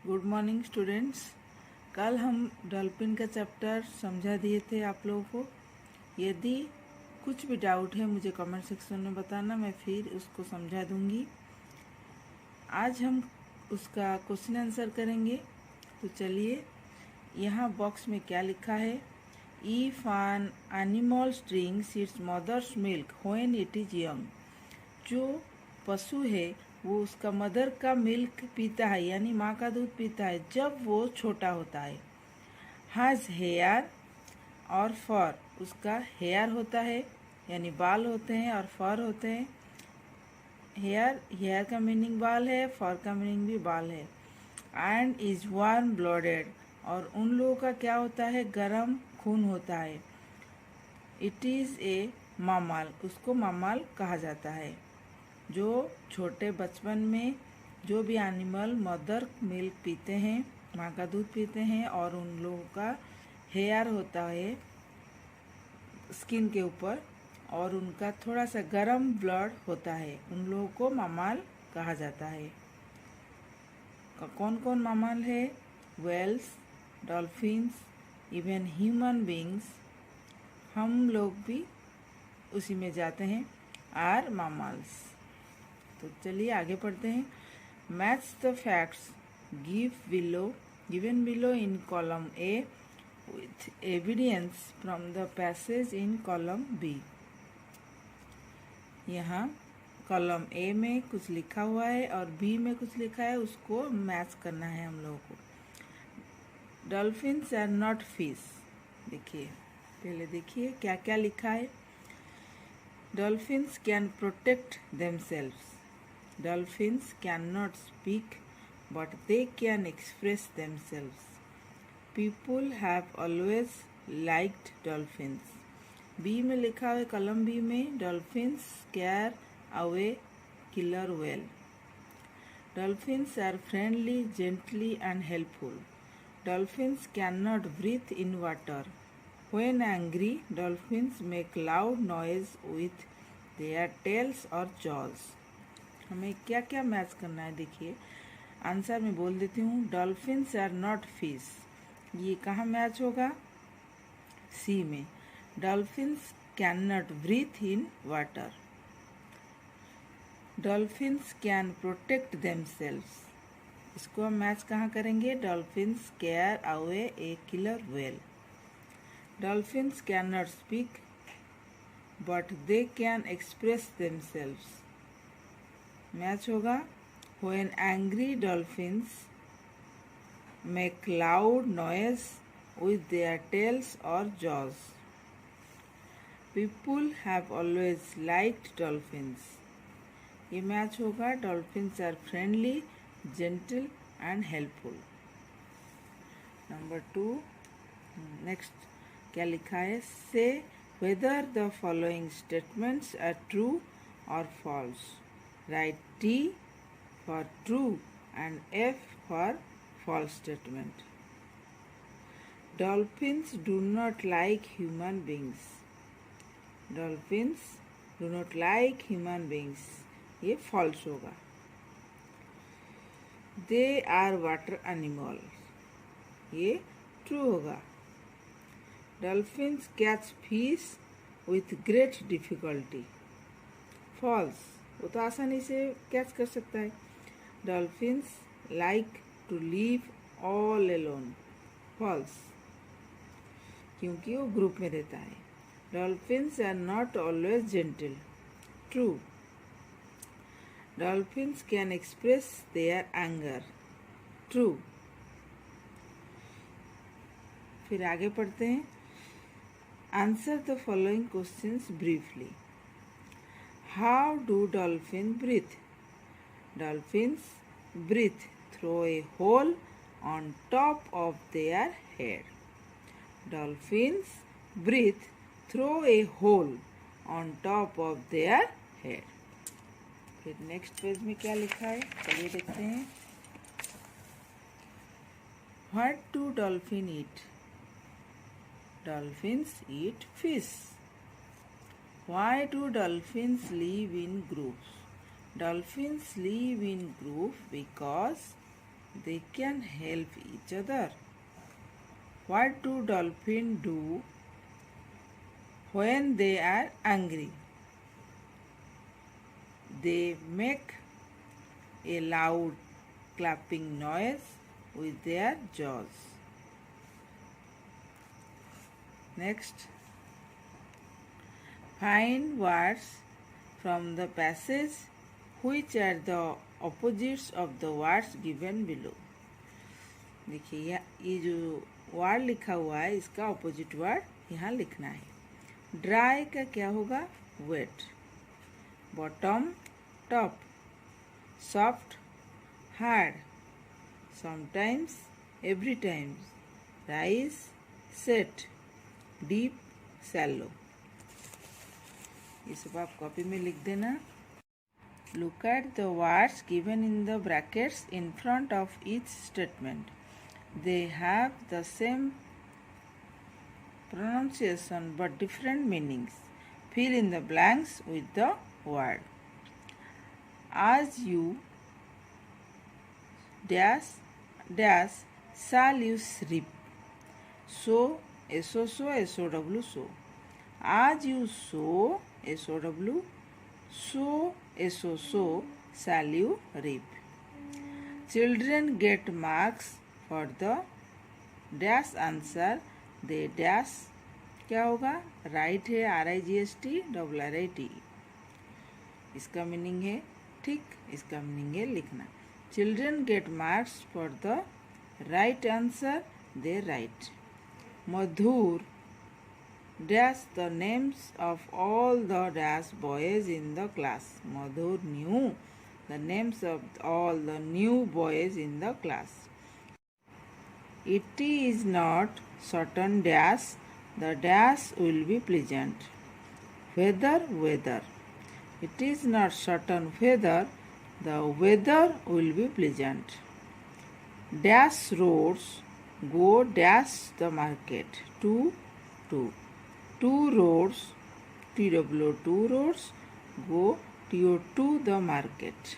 Good morning students. कल हम dolphin का चैप्टर समझा दिए थे आप लोगों को। यदि कुछ भी डाउट है मुझे कमेंट सेक्शन में बताना, मैं फिर उसको समझा दूंगी। आज हम उसका क्वेश्चन आंसर करेंगे। तो चलिए, यहाँ बॉक्स में क्या लिखा है। If an animal drinks its mother's milk when it is young, जो पशु है वो उसका मदर का मिल्क पीता है, यानी माँ का दूध पीता है जब वो छोटा होता है। हैज़ हेयर और फर, उसका हेयर होता है यानी बाल होते हैं और फर होते हैं। हेयर का मीनिंग बाल है, फर का मीनिंग भी बाल है। एंड इज वार्म ब्लडेड, और उन लोगों का क्या होता है, गर्म खून होता है। इट इज़ ए मामल, उसको मामल कहा जाता है। जो छोटे बचपन में जो भी एनिमल मदर मिल्क पीते हैं, माँ का दूध पीते हैं, और उन लोगों का हेयर होता है स्किन के ऊपर और उनका थोड़ा सा गर्म ब्लड होता है, उन लोगों को मामल कहा जाता है। कौन कौन मामल है? Whales, dolphins, even human beings, हम लोग भी उसी में जाते हैं, आर मामल्स। तो चलिए आगे पढ़ते हैं। Match the facts given below in column A with evidence from the passage in column B. यहाँ कॉलम ए में कुछ लिखा हुआ है और बी में कुछ लिखा है, उसको मैच करना है हम लोगों को। डॉल्फिन्स आर नॉट फिश, देखिए पहले देखिए क्या क्या लिखा है। Dolphins can protect themselves, Dolphins cannot speak, but they can express themselves. People have always liked dolphins. B में लिखा है कॉलम बी में, Dolphins scare away killer whale. Dolphins are friendly, gently and helpful. Dolphins cannot breathe in water. When angry, dolphins make loud noise with their tails or jaws. हमें क्या क्या match करना है, देखिए आंसर में बोल देती हूँ। डॉल्फिन्स आर नॉट फिश, ये कहाँ मैच होगा? सी में। Dolphins can not breathe in water. Dolphins can protect themselves, इसको हम मैच कहाँ करेंगे? Dolphins care away a killer whale. Dolphins can not speak but they can express themselves, match होगा। When angry, dolphins make loud noise with their tails or jaws. People have always liked dolphins, ये match होगा। Dolphins are friendly, gentle and helpful. Number 2, next क्या लिखा है? Say whether the following statements are true or false. Write T for true and F for false statement. Dolphins do not like human beings. Dolphins do not like human beings, ये false होगा। They are water animals, ये true होगा। Dolphins catch fish with great difficulty, false, वो तो आसानी से catch कर सकता है। Dolphins like to live all alone, false, क्योंकि वो ग्रुप में रहता है। Dolphins are not always gentle, true. Dolphins can express their anger, true. फिर आगे पढ़ते हैं। Answer the following questions briefly. How do dolphins breathe? Dolphins breathe through a hole on top of their head. Dolphins breathe through a hole on top of their head. फिर next page में क्या लिखा है, चलिए देखते हैं। What do dolphins eat? Dolphins eat fish. Why do dolphins live in groups? Dolphins live in groups because They can help each other. What do dolphins do when they are angry? They make a loud clapping noise with their jaws. Next, find words from the passage which are the opposites of the words given below. देखिए ये जो word लिखा हुआ है इसका opposite word यहाँ लिखना है। ड्राई का क्या होगा? Wet. Bottom top. Soft hard. Sometimes every times. Rise set. Deep shallow. ये सब आप कॉपी में लिख देना। Look at the words given in the brackets in front of each statement. They have the same pronunciation but different meanings. Fill in the blanks with the word. As you dash dash shall you reap. So S-O-S-O S-O-W so. As you sow S-O-W sow S-O-S-O shall you reap. Children get marks for the dash answer. They dash क्या होगा? Right है RIGST RRIT। इसका meaning है ठीक, इसका meaning है लिखना। Children get marks for the right answer they right. Madhur dash the names of all the dash boys in the class. Madhur knew the names of all the new boys in the class. It is not certain dash the dash will be pleasant. Weather. It is not certain whether the weather will be pleasant. Dash roads go dash the market. Two roads TW2 roads go TO to the market.